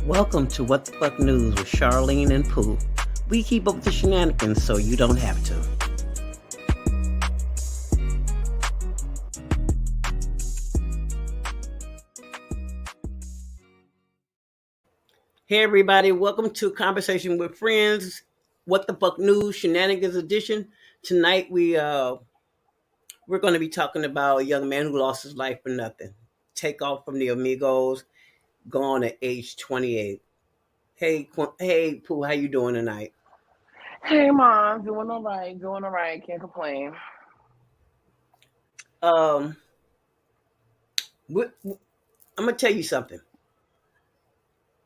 Welcome to What the Fuck News with Charlene and Pooh. We keep up with the shenanigans so you don't have to. Hey everybody, welcome to Conversation with Friends. What the Fuck News Shenanigans edition. Tonight we're going to be talking about a young man who lost his life for nothing. Take off from the Amigos, gone at age 28. Hey Pooh, how you doing tonight? Hey, Mom. Doing all right. Can't complain. Um, I'm gonna tell you something.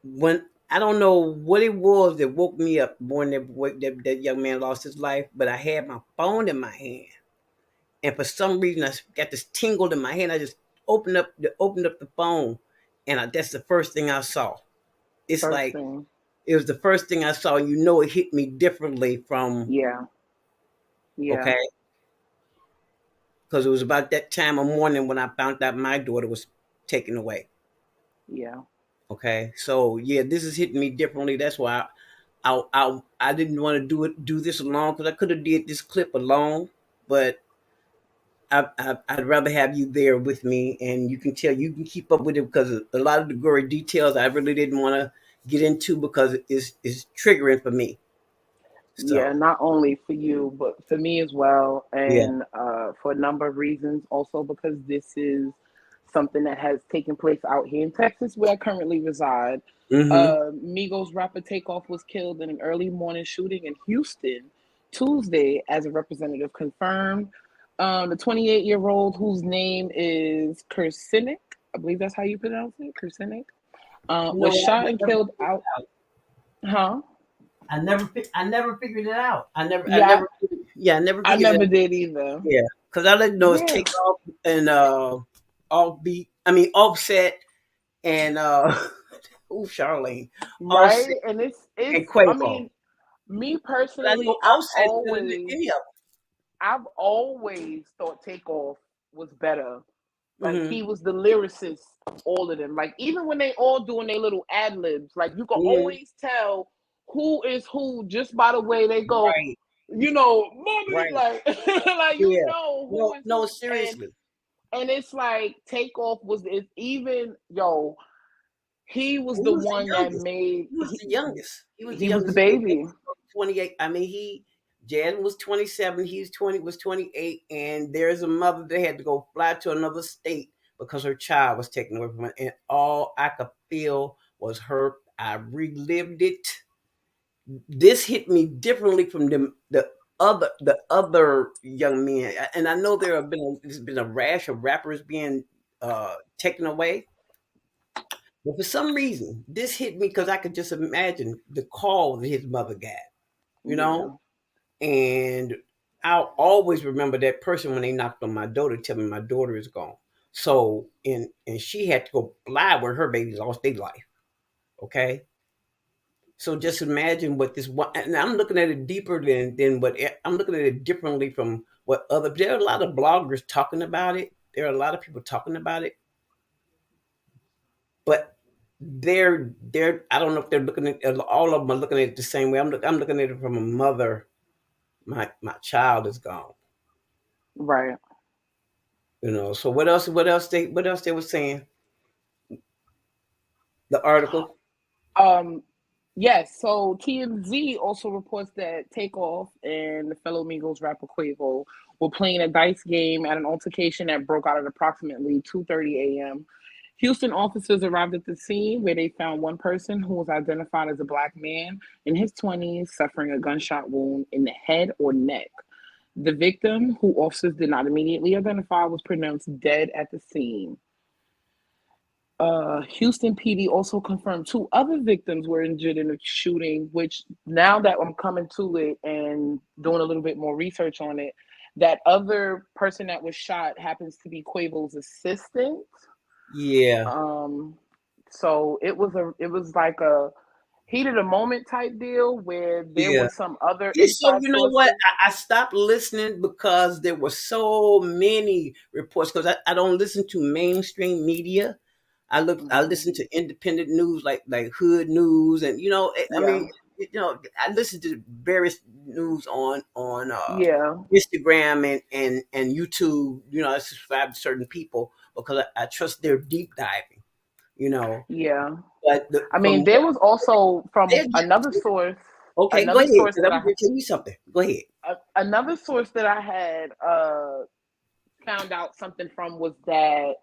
When I don't know what it was that woke me up when that young man lost his life, but I had my phone in my hand, and for some reason I got this tingle in my hand. I just opened up the phone, and that's the first thing I saw. It's First like thing. it was the first thing I saw. You know, it hit me differently from Yeah. Yeah. okay, because it was about that time of morning when I found out my daughter was taken away. Yeah. Okay, so yeah, this is hitting me differently. That's why I didn't want to do this alone because I could have did this clip alone, but I'd rather have you there with me, and you can keep up with it because a lot of the gory details I really didn't want to get into because it's triggering for me. Yeah. So Not only for you, but for me as well. yeah, And for a number of reasons. Also, because this is something that has taken place out here in Texas, where I currently reside. mm-hmm. Migos rapper Takeoff was killed in an early morning shooting in Houston Tuesday, as a representative confirmed. The 28-year-old, whose name is Kursinik, I believe that's how you pronounce it, Kursinik, You know was what? shot and killed out. Huh? I never figured it out. Yeah, I never I figured it never out. did either. Yeah, because I didn't know it's Yeah, take off and offbeat. I mean offset and ooh, Charlene, Offset right. And it's. and I Quavo. mean, me But I personally, know Offset could have did any of I've always thought Takeoff was better. Like, them. he was the lyricist of all of them. Like, even when they all doing their little ad libs, like, you can Hmm. always tell who is who just by the way they go. Right, Mommy, right, like, like, yeah. who No, is no, who, seriously, and it's like Takeoff was it's even yo. He was he the was the one that youngest. made He was the youngest. He was the he was the youngest. He baby, was 28. I mean, Jan was 27. He's 20. Was 28, and there's a mother that had to go fly to another state because her child was taken away from her, and all I could feel was hurt. I relived it. This hit me differently from the other young men, and I know there's been a rash of rappers being taken away, but for some reason this hit me because I could just imagine the call that his mother got, you know, yeah. and I'll always remember that person when they knocked on my door to tell me my daughter is gone. So and she had to go fly where her baby lost their life. Okay, so just imagine what this one, and I'm looking at it deeper than what I'm looking at it differently from what other. There are a lot of bloggers talking about it. There are a lot of people talking about it, but they're I don't know if they're looking at all of them are looking at it the same way. I'm looking at it from a mother. My child is gone. Right. You know. So what else they were saying? The article. Um, yes, so TMZ also reports that Takeoff and the fellow Migos rapper Quavo were playing a dice game at an altercation that broke out at approximately 2:30 a.m. Houston officers arrived at the scene, where they found one person who was identified as a black man in his 20s suffering a gunshot wound in the head or neck. The victim, who officers did not immediately identify, was pronounced dead at the scene. Houston PD also confirmed two other victims were injured in the shooting, which, now that I'm coming to it and doing a little bit more research on it, that other person that was shot happens to be Quavo's assistant. Yeah. Um, so it was like a heat of the moment type deal, where there Yeah. was some other It's so inside you know what? sources. I stopped listening because there were so many reports because I don't listen to mainstream media. I listen to independent news like Hood News, and I Yeah. mean, I listen to various news on Yeah. Instagram and YouTube. I subscribe to certain people because I trust their deep diving. You know, Yeah. but I mean, from there what was also they from okay, go ahead because I'm going to tell you something. Go ahead. another source that I had found out something from was that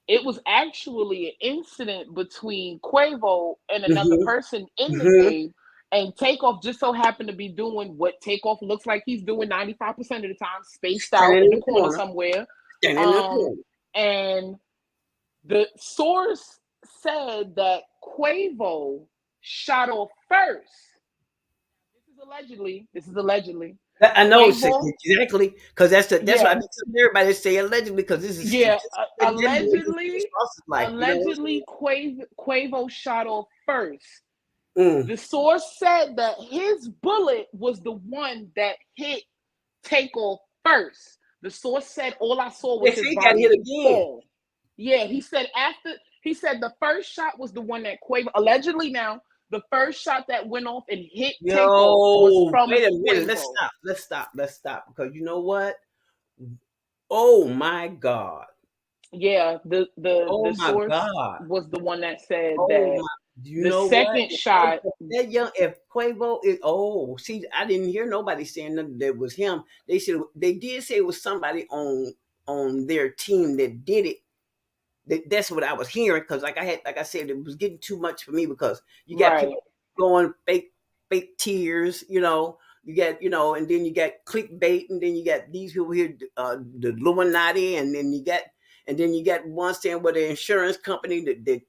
it was actually an incident between Quavo and another Hmm. person in the Hmm. game. And Takeoff just so happened to be doing what Takeoff looks like he's doing 95% of the time, spaced out Standing in in the the corner corner. somewhere. Standing in the Um, corner. and the source said that Quavo shot off first. This is allegedly. This is allegedly. I know Quavo, exactly because that's what I yeah, be telling everybody to say allegedly because this is yeah, just like them boys in Chris Ross's life. You know what I'm saying? Quavo shot off first. Mm. The source said that his bullet was the one that hit Takeoff first. The source said all I saw They was say his he got hit body again. fall. Yeah, he said the first shot was the one that Quavo allegedly now the first shot that went off and hit Takeoff was Yo, from wait a minute. Let's Quavo. stop. Let's stop. Let's stop because you know what? Oh my God. Yeah, the Oh my source God. was the one that said Oh that my. Do you the know what? second shot, That young, if Quavo is, oh, see, I didn't hear nobody saying that was him. They said they did say it was somebody on their team that did it. That's what I was hearing because, like I said, it was getting too much for me because you got right? people going fake tears, you got, and then you got clickbait, and then you got these people here, the Illuminati, and then you got one saying with the insurance company that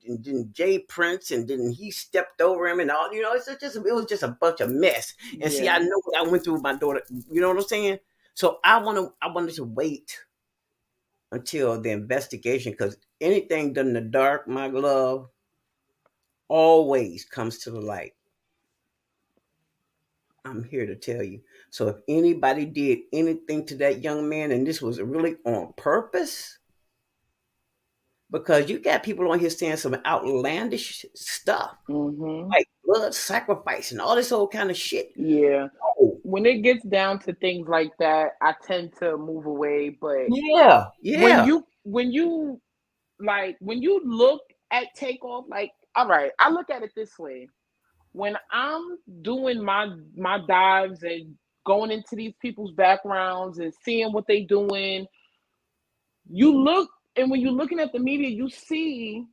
and then Jay Prince, and then he stepped over him and all. It was just a bunch of mess. And see, I Yeah. know what I went through with my daughter. You know what I'm saying? So I wanted to wait until the investigation because anything done in the dark, my love, always comes to the light. I'm here to tell you. So if anybody did anything to that young man, and this was really on purpose, because you got people on here saying some outlandish stuff Mhm. like blood sacrifice and all this old kind of shit. Yeah. Oh, When it gets down to things like that, I tend to move away. But yeah, when yeah, you look at Takeoff, like, all right, I look at it this way. When I'm doing my dives and going into these people's backgrounds and seeing what they doing, you look and when you're looking at the media, you see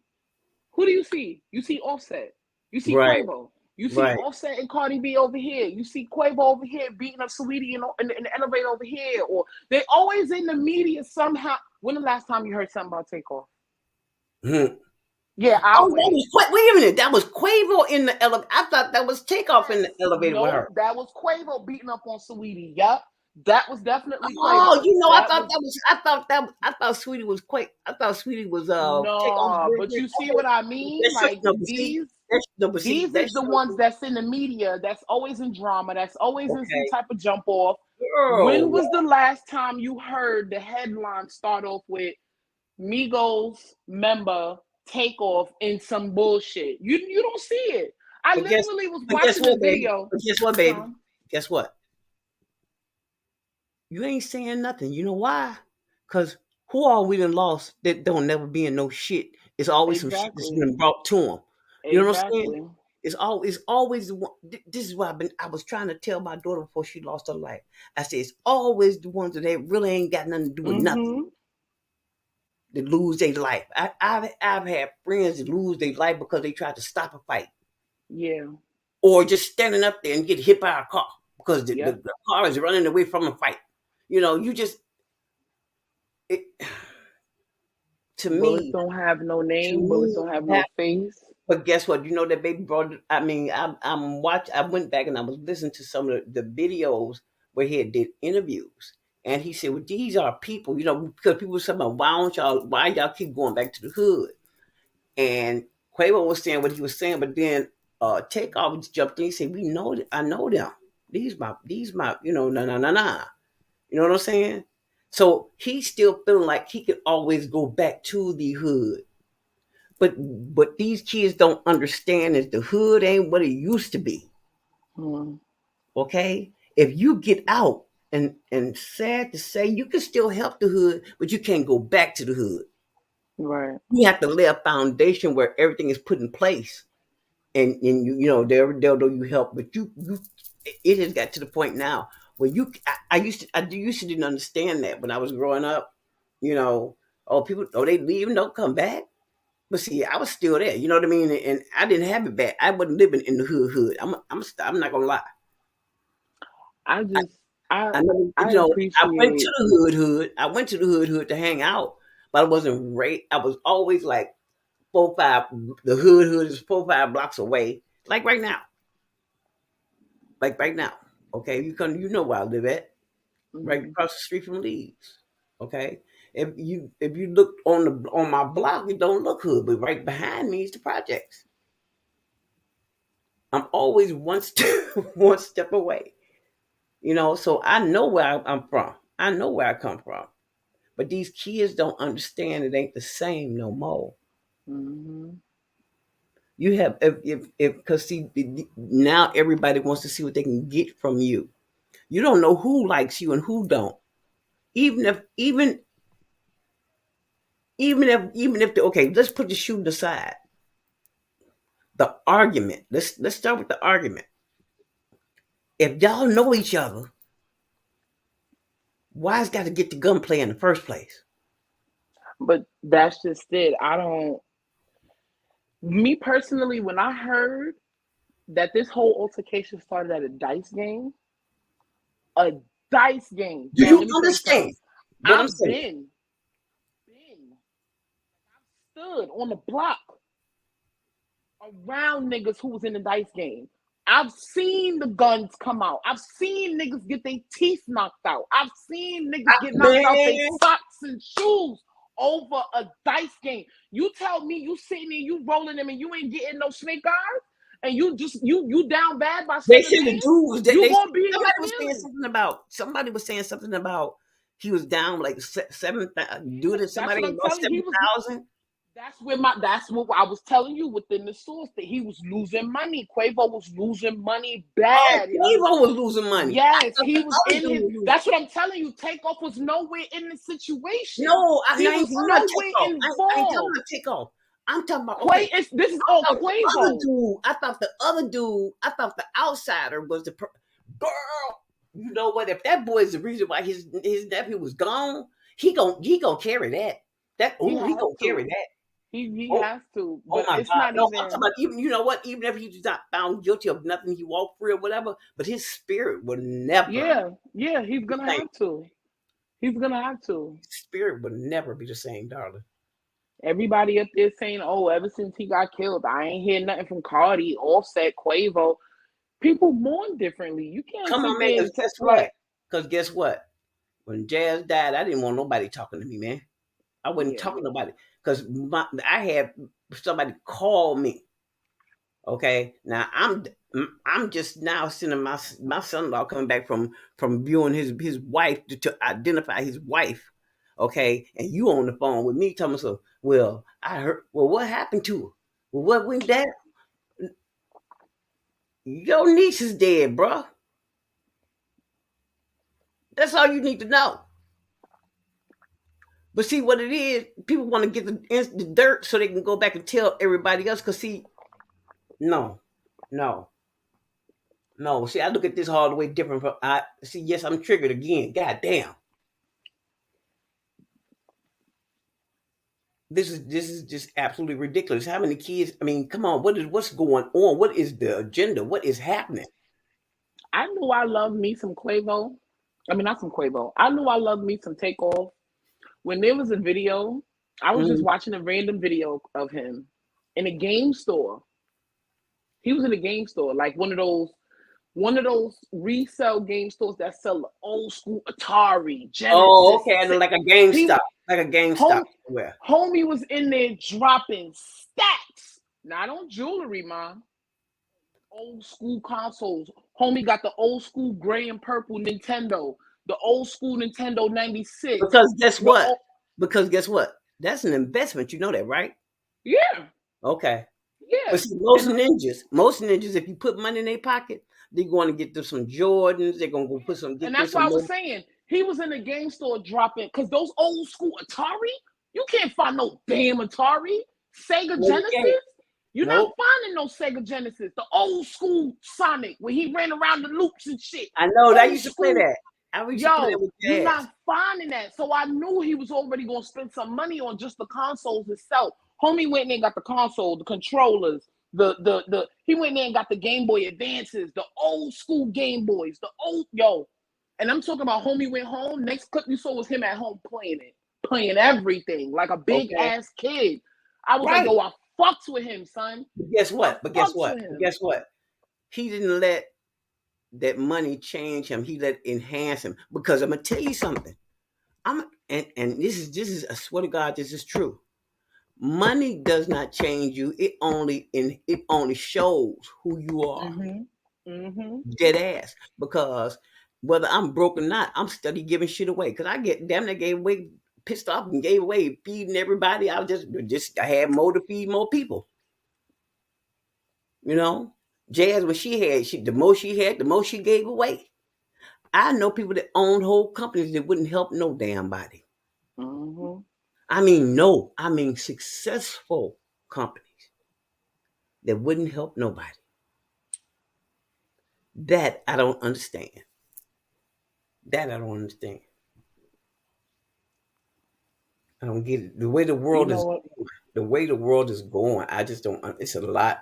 who do you see? You see Offset. You see right, Quavo. You see right. Offset and Cardi B over here. You see Quavo over here beating up Saweetie in the elevator over here. Or they always in the media somehow. When the last time you heard something about Takeoff? Hmm. Yeah, Oh, I'll that wait. was wait a minute. That was Quavo in the elevator. I thought that was Takeoff in Yes. the elevator with Nope. her. That was Quavo beating up on Saweetie. Yup. That was definitely Oh, Quavo. I That thought was that was I thought Sweetie was quite I thought Sweetie was Takeoff's no, but girlfriend. you see Okay. what I mean? That's so, Like no, but see, these that's no, but see, These is that's the so ones that's in the media, that's always in drama, that's always in some okay. type of jump off. When Girl, was the last time you heard the headline start off with Migos member take off in some bullshit? You don't see it. I but guess literally was but guess watching a what, baby? video. But guess what, baby? Huh? Guess what? You ain't saying nothing. You know why? Cause who are we done lost that don't never be in no shit? It's always some shit that's Exactly. been brought to them. You know what I'm saying? Exactly. It's always the one. This is what I was trying to tell my daughter before she lost her life. I said it's always the ones that they really ain't got nothing to do with nothing Mm-hmm. that lose their life. I've had friends that lose their life because they tried to stop a fight Yeah. or just standing up there and get hit by a car because Yep. the car is running away from a fight. You just it, to Bullets me, don't have no to name, bullets me don't have that. no face. But guess what? You know that baby brought. I mean, I'm watch. I went back and I was listening to some of the videos where he had did interviews, and he said, "Well, these are people, because people were saying, why y'all keep going back to the hood?" And Quavo was saying what he was saying, but then Takeoff jumped in. He said, "We know, I know them. These my, nah, nah, nah, nah. You know what I'm saying?" So he's still feeling like he could always go back to the hood. but these kids don't understand is the hood ain't what it used to be. Mm, Okay, if you get out, and sad to say, you can still help the hood, but you can't go back to the hood. right. You have to lay a foundation where everything is put in place, and you know they'll do you help, but you it has got to the point now where I used to didn't understand that when I was growing up. You know, oh, people, oh, they leave and don't come back. But see, I was still there. You know what I mean? And I didn't have it bad. I wasn't living in the hood. I'm not gonna lie. I just I I never, I I went to appreciate. the hood. I went to the hood to hang out, but I wasn't right. I was always like 4, 5. The hood is 4, 5 blocks away. Like right now. Okay, you know where I live at, right Mhm. across the street from Leeds. Okay, if you look on my block, it don't look hood, but right behind me is the projects. I'm always one step one step away. So I know where I'm from. I know where I come from. But these kids don't understand it ain't the same no more. Mhm. You have if because see now everybody wants to see what they can get from you. You don't know who likes you and who don't. Even if even if okay, let's put the shooting aside. The argument. Let's start with the argument. If y'all know each other, why's got to get the gunplay in the first place? But that's just it. I don't. Me personally, when I heard that this whole altercation started at a dice game, Do man. you Let me tell you something. understand what I'm I've saying? been stood on the block around niggas who was in the dice game. I've seen the guns come out. I've seen niggas get their teeth knocked out. I've seen niggas get knocked out their Man, socks and shoes over a dice game. You tell me you sitting there, you rolling them, and you ain't getting no snake eyes, and you just you down bad by they seven said the dude bands. was You they gonna be in your feelings. somebody was saying something about he was down like seven. Dude, That's somebody what I'm lost telling you. He seven was. thousand. That's what I was telling you within the source that he was losing money. Quavo was losing money Oh, bad. It was Quavo was losing money. I yes, thought he the was other in dude his. was losing. That's what I'm telling you. Takeoff was nowhere in the situation. No, I He ain't was talking about nowhere takeoff. I ain't talking involved. about takeoff. I'm talking about okay. This is I all thought the other Quavo. dude. I thought the other dude. I thought the outsider was the girl. You know what? If that boy is the reason why his nephew was gone, he gonna carry that. He He has gonna carry to. that. He Oh, has to. oh But my it's God! not No, I'm talking even. about even. You know what? Even if he's not found guilty of nothing, he walked free or whatever. But his spirit will never Yeah, yeah. He's be gonna the same. have to. He's gonna have to. His spirit will never be the same, darling. Everybody up there saying, "Oh, ever since he got killed, I ain't hear nothing from Cardi, Offset, Quavo." People mourn differently. You can't Come sit on, man. there Because and guess what? like, Because guess what? When Jazz died, I didn't want nobody talking to me, man. I wasn't yeah, talking to nobody because I had somebody call me. Okay, now I'm just now sending my son-in-law coming back from viewing his wife to identify his wife. Okay, and you on the phone with me telling me so. Well, I heard. Well, what happened to her? Well, what went down? Your niece is dead, bro. That's all you need to know. But see what it is, people want to get the dirt so they can go back and tell everybody else. Cause see, no, no, no. See, I look at this all the way different from I see. Yes, I'm triggered again. God damn, this is just absolutely ridiculous. How many kids? I mean, come on. What's going on? What is the agenda? What is happening? I knew I loved me some Quavo. I mean, not some Quavo. I knew I loved me some Takeoff when there was a video. I was just Mm. watching a random video of him in a game store. He was in a game store, like one of those resale game stores that sell old school Atari, Oh, Genesis. okay. And like a He GameStop, like a GameStop home somewhere. homie was in there dropping stacks, not on jewelry, man. Old school consoles. Homie got the old school gray and purple Nintendo, the old school Nintendo 96. Because guess The what? old, Because guess what? That's an investment. You know that, right? Yeah, Okay. But yeah. see, And most ninjas, if you put money in their pocket, they're going to get them some Jordans. They're going to go and get them that's why some I was more. saying he was in the game store dropping because those old school Atari, you can't find no damn Atari. Sega No, you Genesis, can't. you're not Nope. finding no Sega Genesis. The old school Sonic where he ran around the loops and shit. I know. I Old used to play school. that. I used to play that Yo, with you're Jazz. not finding that. So I knew he was already gonna spend some money on just the consoles itself. Homie went in and got the console, the controllers, the he went in and got the Game Boy Advances, the old school Game Boys, the old yo. And I'm talking about homie went home. Next clip you saw was him at home playing it, playing everything like a big Okay. ass kid. I was like, Right. yo, I fucks with him, son. But guess I what? But guess fucks what? with But him. guess what? He didn't let that money change him. He let it enhance him. Because I'm gonna tell you something. And this is I swear to God, this is true. Money does not change you. It only shows who you are. Mm-hmm. Mm-hmm. Dead ass. Because whether I'm broke or not, I'm steady giving shit away. Cause I get damn near gave away, pissed off and gave away, feeding everybody. I just I had more to feed more people. You know, Jazz, when the most she had, the most she gave away. I know people that own whole companies that wouldn't help no damn body. Mm-hmm. I mean successful companies that wouldn't help nobody. That I don't understand. That I don't understand. I don't get it. You know what? The way the world is going, I just don't. It's a lot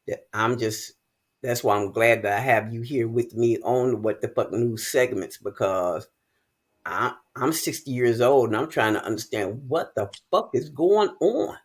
that I'm just. That's why I'm glad that I have you here with me on what the fuck news segments because I'm 60 years old and I'm trying to understand what the fuck is going on.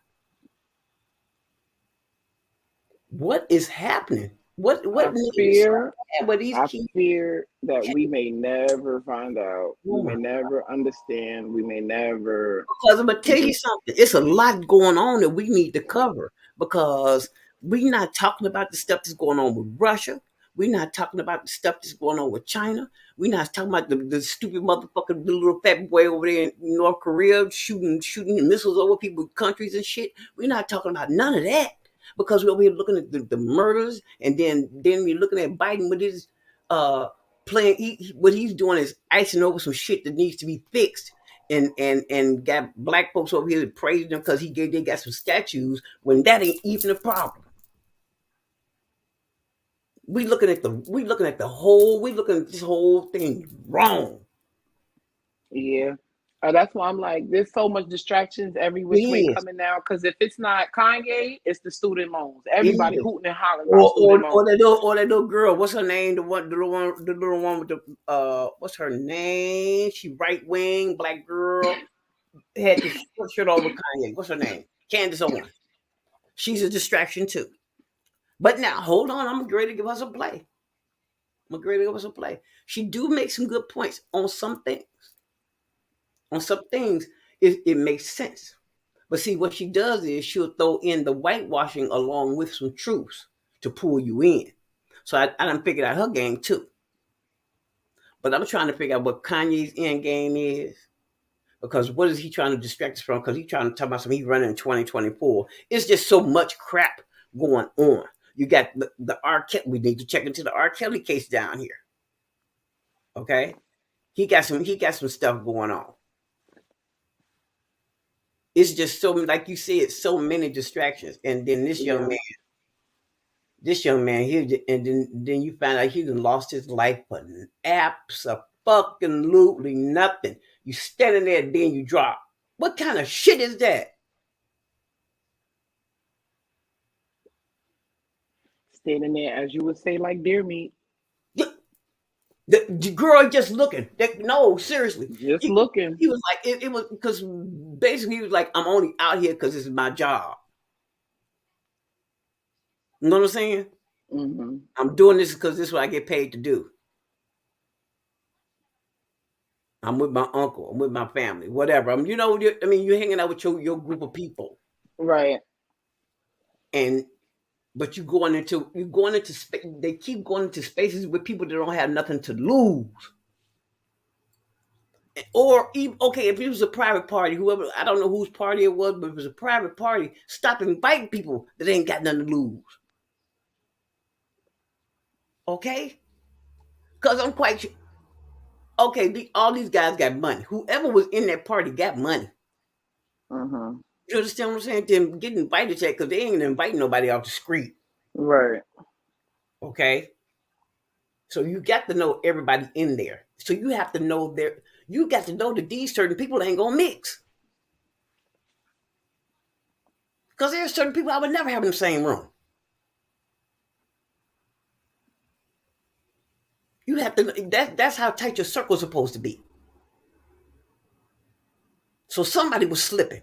What is happening? What I news fear where these I kids fear that we may never find out. We may going? never understand. We may never. Because I'm gonna tell you something. It's a lot going on that we need to cover because we're not talking about the stuff that's going on with Russia. We're not talking about the stuff that's going on with China. We're not talking about the stupid motherfucker, the little fat boy over there in North Korea shooting missiles over people's countries and shit. We're not talking about none of that because we're over here looking at the murders and then we're looking at Biden with his uh playing. What he's doing is icing over some shit that needs to be fixed and got black folks over here praising him because they got some statues when that ain't even a problem. We looking at this whole thing wrong. Yeah. That's why I'm like, there's so much distractions every It which way is. coming now. Because if it's not Kanye, it's the student loans. It Everybody is. hooting and hollering about student loans. Or that little girl. What's her name? The little one with the what's her name? She right wing black girl had the shirt over Kanye. What's her name? Candace Owens. She's a distraction too. But now hold on, I'm ready to give her some play. I'm ready to give her some play. She do make some good points on some things. On some things, it makes sense. But see, what she does is she'll throw in the whitewashing along with some truths to pull you in. So I done figured out her game too. But I'm trying to figure out what Kanye's end game is. Because what is he trying to distract us from? Because he's trying to talk about something he's running in 2024. It's just so much crap going on. You got the R. Kelly. We need to check into the R. Kelly case down here. Okay, he got some stuff going on. It's just so like you said, so many distractions. And then Yeah. this young man here, and then you find out he done lost his life for absolutely nothing. You standing there, then you drop. What kind of shit is that? Standing there, as you would say, like deer meat. The girl just looking. No, seriously. Just He, looking. he was like, it was because basically he was like, I'm only out here because this is my job. You know what I'm saying? Mm-hmm. I'm doing this because this is what I get paid to do. I'm with my uncle. I'm with my family. Whatever. I mean, you're hanging out with your group of people, Right. and but you going into space. They keep going into spaces with people that don't have nothing to lose, Or even, okay, if it was a private party, whoever, I don't know whose party it was, but if it was a private party, stop inviting people that ain't got nothing to lose. Okay? Because I'm quite sure. Okay, all these guys got money. Whoever was in that party got money. Mm-hmm. You understand what I'm saying? Them get invited to that because they ain't inviting nobody off the street. Right. Okay? So you got to know everybody in there. So you have to know you got to know that these certain people ain't gonna mix. Because there are certain people I would never have in the same room. You have to that's how tight your circle's supposed to be. So somebody was slipping.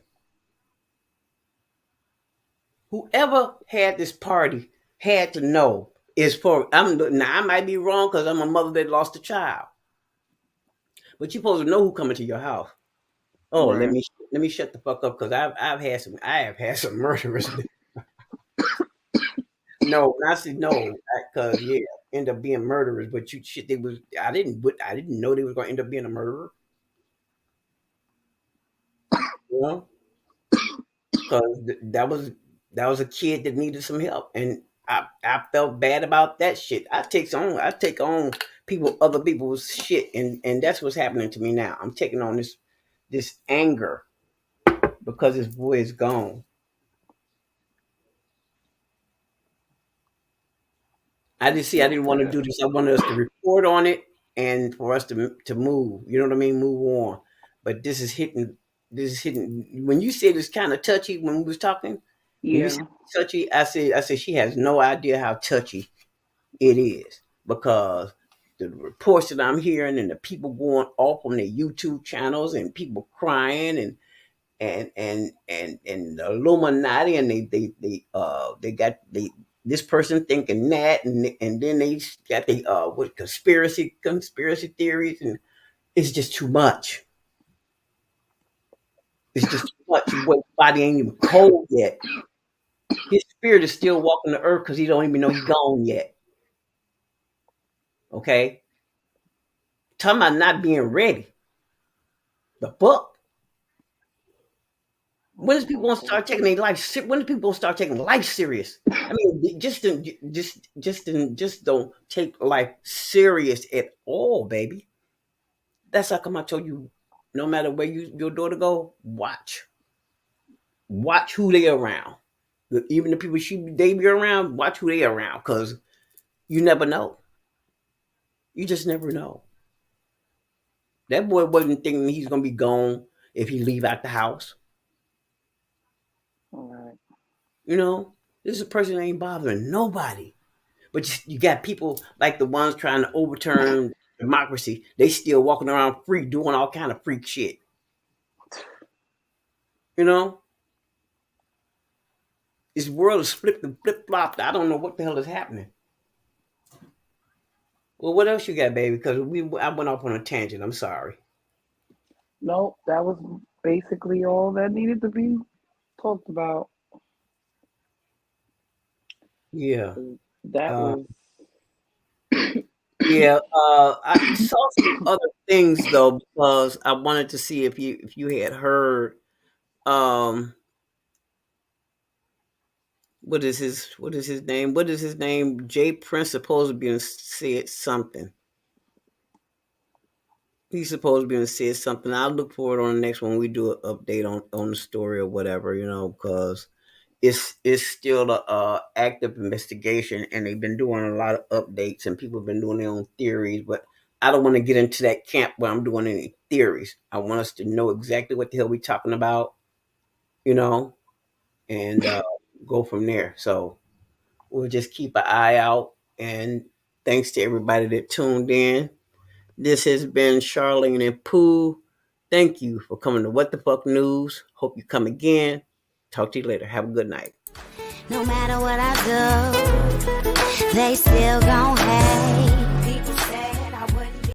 Whoever had this party had to know is for now I might be wrong because I'm a mother that lost a child. But you're supposed to know who coming to your house. Oh, Right. let me shut the fuck up because I have had some murderers. No, I said no, because yeah, end up being murderers. But you shit, they was I didn't know they was gonna end up being a murderer. You know, because that was a kid that needed some help, and I felt bad about that shit. I take on other people's shit, and that's what's happening to me now. I'm taking on this anger because this boy is gone. I That's didn't want to sad. do this. I wanted us to report on it and for us to move. You know what I mean? Move on. But this is hitting. This is hitting. When you said it's kind of touchy when we was talking, when you said Yeah. touchy, I said she has no idea how touchy it is because the reports that I'm hearing and the people going off on their YouTube channels and people crying and the Illuminati, and they got this person thinking that, and then they got the what conspiracy theories, and it's just too much. It's just too much. Your boy's body ain't even cold yet. His spirit is still walking the earth because he don't even know he's gone yet. Okay, talking about not being ready. The book. When is people gonna start taking their life? When do people gonna start taking life serious? I mean, just don't take life serious at all, baby. That's how come I told you. No matter where your daughter go, watch who they around. Even the people they be around, watch who they around, cause you never know. You just never know. That boy wasn't thinking he's gonna be gone if he leave out the house. All right. You know, this is a person that ain't bothering nobody. But you got people like the ones trying to overturn democracy. They still walking around free, doing all kind of freak shit. You know, this world is flipped and flip flopped. I don't know what the hell is happening. Well, what else you got, baby? Because I went off on a tangent. I'm sorry. No, that was basically all that needed to be talked about. Yeah. That Uh, was yeah. I saw some other things though because I wanted to see if you had heard. Um, what is his name? What is his name? Jay Prince supposed to be in said something. He's supposed to be in said something. I'll look for it on the next one. We do an update on the story or whatever, because it's still a active investigation, and they've been doing a lot of updates, and people have been doing their own theories. But I don't want to get into that camp where I'm doing any theories. I want us to know exactly what the hell we're talking about, you know, and go from there. So we'll just keep an eye out. And thanks to everybody that tuned in. This has been Charlene and Pooh. Thank you for coming to What the Fuck News. Hope you come again. Talk to you later. Have a good night. No matter what I do, they still gon' hate.